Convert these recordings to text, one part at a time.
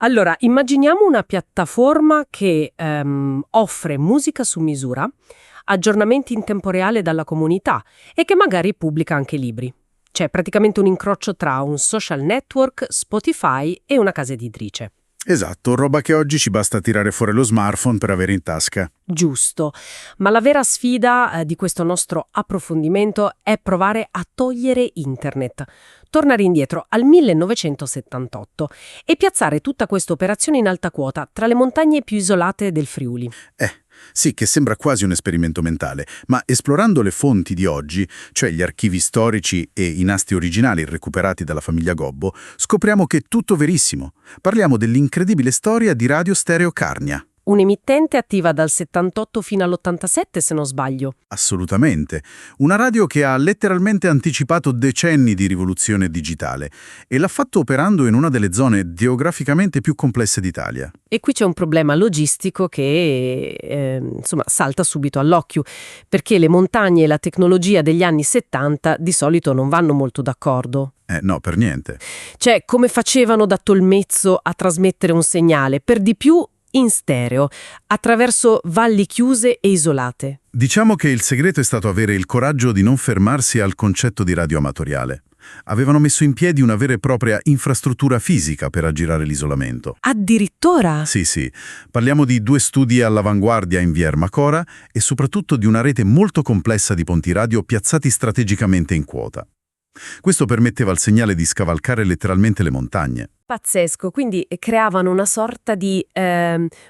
Allora, immaginiamo una piattaforma che offre musica su misura, aggiornamenti in tempo reale dalla comunità e che magari pubblica anche libri. C'è praticamente un incrocio tra un social network, Spotify e una casa editrice. Esatto, roba che oggi ci basta tirare fuori lo smartphone per avere in tasca. Giusto, ma la vera sfida di questo nostro approfondimento è provare a togliere internet, tornare indietro al 1978 e piazzare tutta questa operazione in alta quota tra le montagne più isolate del Friuli. Sì, che sembra quasi un esperimento mentale, ma esplorando le fonti di oggi, cioè gli archivi storici e i nastri originali recuperati dalla famiglia Gobbo, scopriamo che è tutto verissimo. Parliamo dell'incredibile storia di Radio Stereo Carnia. Un'emittente attiva dal 78 fino all'87, se non sbaglio. Assolutamente. Una radio che ha letteralmente anticipato decenni di rivoluzione digitale e l'ha fatto operando in una delle zone geograficamente più complesse d'Italia. E qui c'è un problema logistico che, salta subito all'occhio, perché le montagne e la tecnologia degli anni 70 di solito non vanno molto d'accordo. No, per niente. Cioè, come facevano da Tolmezzo a trasmettere un segnale, per di più in stereo, attraverso valli chiuse e isolate? Diciamo che il segreto è stato avere il coraggio di non fermarsi al concetto di radio amatoriale. Avevano messo in piedi una vera e propria infrastruttura fisica per aggirare l'isolamento. Addirittura? Sì. Parliamo di 2 studi all'avanguardia in via Ermacora e soprattutto di una rete molto complessa di ponti radio piazzati strategicamente in quota. Questo permetteva al segnale di scavalcare letteralmente le montagne. Pazzesco, quindi creavano una sorta di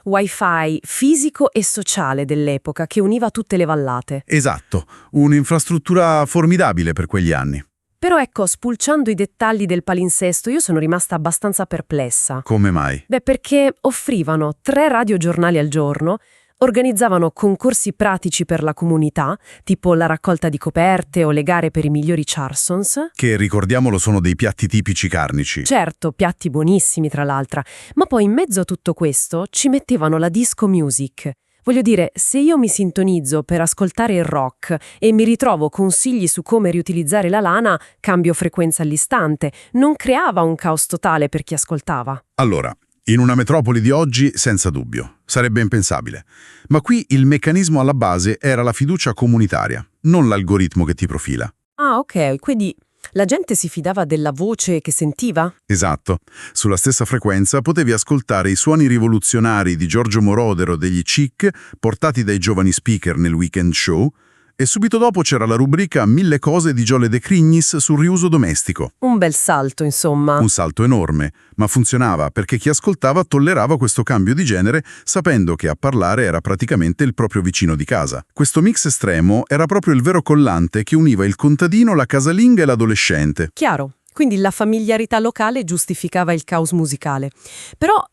wifi fisico e sociale dell'epoca che univa tutte le vallate. Esatto, un'infrastruttura formidabile per quegli anni. Però ecco, spulciando i dettagli del palinsesto, io sono rimasta abbastanza perplessa. Come mai? Perché offrivano 3 radiogiornali al giorno, organizzavano concorsi pratici per la comunità, tipo la raccolta di coperte o le gare per i migliori charsons. Che, ricordiamolo, sono dei piatti tipici carnici. Certo, piatti buonissimi tra l'altro, ma poi in mezzo a tutto questo ci mettevano la disco music. Voglio dire, se io mi sintonizzo per ascoltare il rock e mi ritrovo consigli su come riutilizzare la lana, cambio frequenza all'istante. Non creava un caos totale per chi ascoltava. Allora, in una metropoli di oggi, senza dubbio, sarebbe impensabile. Ma qui il meccanismo alla base era la fiducia comunitaria, non l'algoritmo che ti profila. Ah, ok, quindi la gente si fidava della voce che sentiva? Esatto. Sulla stessa frequenza potevi ascoltare i suoni rivoluzionari di Giorgio Moroder o degli Chic, portati dai giovani speaker nel weekend show, e subito dopo c'era la rubrica 1000 cose di Giole De Crignis sul riuso domestico. Un bel salto, insomma. Un salto enorme, ma funzionava perché chi ascoltava tollerava questo cambio di genere sapendo che a parlare era praticamente il proprio vicino di casa. Questo mix estremo era proprio il vero collante che univa il contadino, la casalinga e l'adolescente. Chiaro. Quindi la familiarità locale giustificava il caos musicale. Però,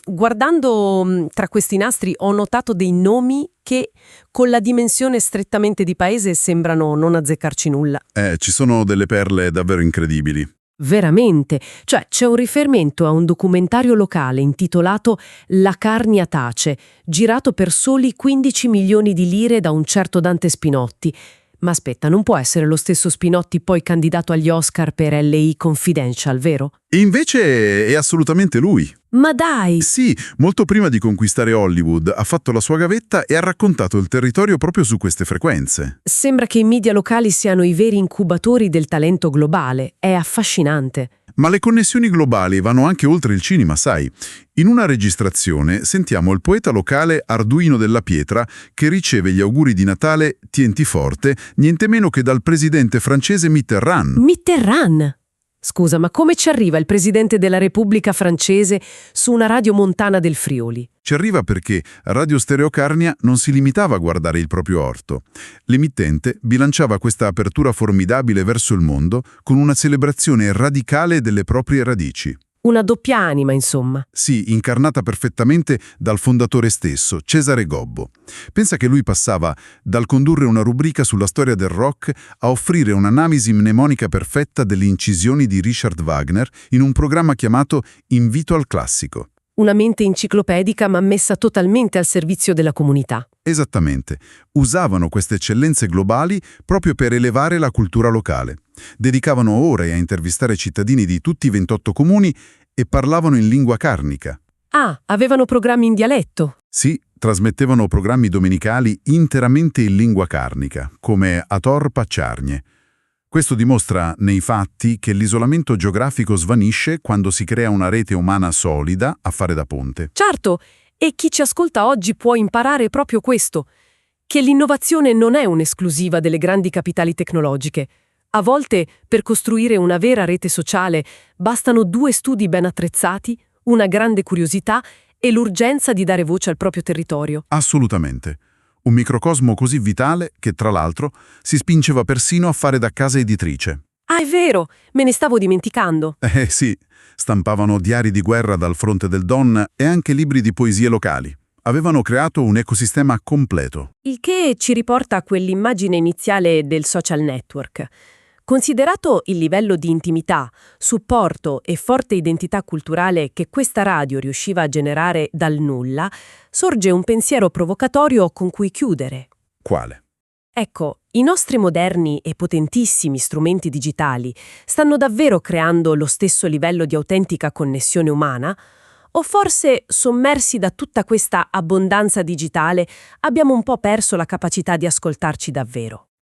guardando tra questi nastri, ho notato dei nomi che, con la dimensione strettamente di paese, sembrano non azzeccarci nulla. Ci sono delle perle davvero incredibili. Veramente. Cioè, c'è un riferimento a un documentario locale intitolato La Carnia tace, girato per soli 15 milioni di lire da un certo Dante Spinotti. Ma aspetta, non può essere lo stesso Spinotti poi candidato agli Oscar per L.A. Confidential, vero? E invece è assolutamente lui. Ma dai! Sì, molto prima di conquistare Hollywood ha fatto la sua gavetta e ha raccontato il territorio proprio su queste frequenze. Sembra che i media locali siano i veri incubatori del talento globale. È affascinante. Ma le connessioni globali vanno anche oltre il cinema, sai. In una registrazione sentiamo il poeta locale Arduino della Pietra che riceve gli auguri di Natale, tienti forte, niente meno che dal presidente francese Mitterrand. Mitterrand? Scusa, ma come ci arriva il presidente della Repubblica francese su una radio montana del Friuli? Ci arriva perché Radio Stereo Carnia non si limitava a guardare il proprio orto. L'emittente bilanciava questa apertura formidabile verso il mondo con una celebrazione radicale delle proprie radici. Una doppia anima, insomma. Sì, incarnata perfettamente dal fondatore stesso, Cesare Gobbo. Pensa che lui passava dal condurre una rubrica sulla storia del rock a offrire un'analisi mnemonica perfetta delle incisioni di Richard Wagner in un programma chiamato Invito al Classico. Una mente enciclopedica ma messa totalmente al servizio della comunità. Esattamente. Usavano queste eccellenze globali proprio per elevare la cultura locale. Dedicavano ore a intervistare cittadini di tutti i 28 comuni E parlavano in lingua carnica. Ah, avevano programmi in dialetto. Sì, trasmettevano programmi domenicali interamente in lingua carnica, come Ator Pacciarnie. Questo dimostra, nei fatti, che l'isolamento geografico svanisce quando si crea una rete umana solida a fare da ponte. Certo, e chi ci ascolta oggi può imparare proprio questo, che l'innovazione non è un'esclusiva delle grandi capitali tecnologiche. A volte, per costruire una vera rete sociale, bastano 2 studi ben attrezzati, una grande curiosità e l'urgenza di dare voce al proprio territorio. Assolutamente. Un microcosmo così vitale che, tra l'altro, si spingeva persino a fare da casa editrice. Ah, è vero, me ne stavo dimenticando. Sì, stampavano diari di guerra dal fronte del Don e anche libri di poesie locali. Avevano creato un ecosistema completo. Il che ci riporta a quell'immagine iniziale del social network. Considerato il livello di intimità, supporto e forte identità culturale che questa radio riusciva a generare dal nulla, sorge un pensiero provocatorio con cui chiudere. Quale? Ecco, i nostri moderni e potentissimi strumenti digitali stanno davvero creando lo stesso livello di autentica connessione umana? O forse, sommersi da tutta questa abbondanza digitale, abbiamo un po' perso la capacità di ascoltarci davvero?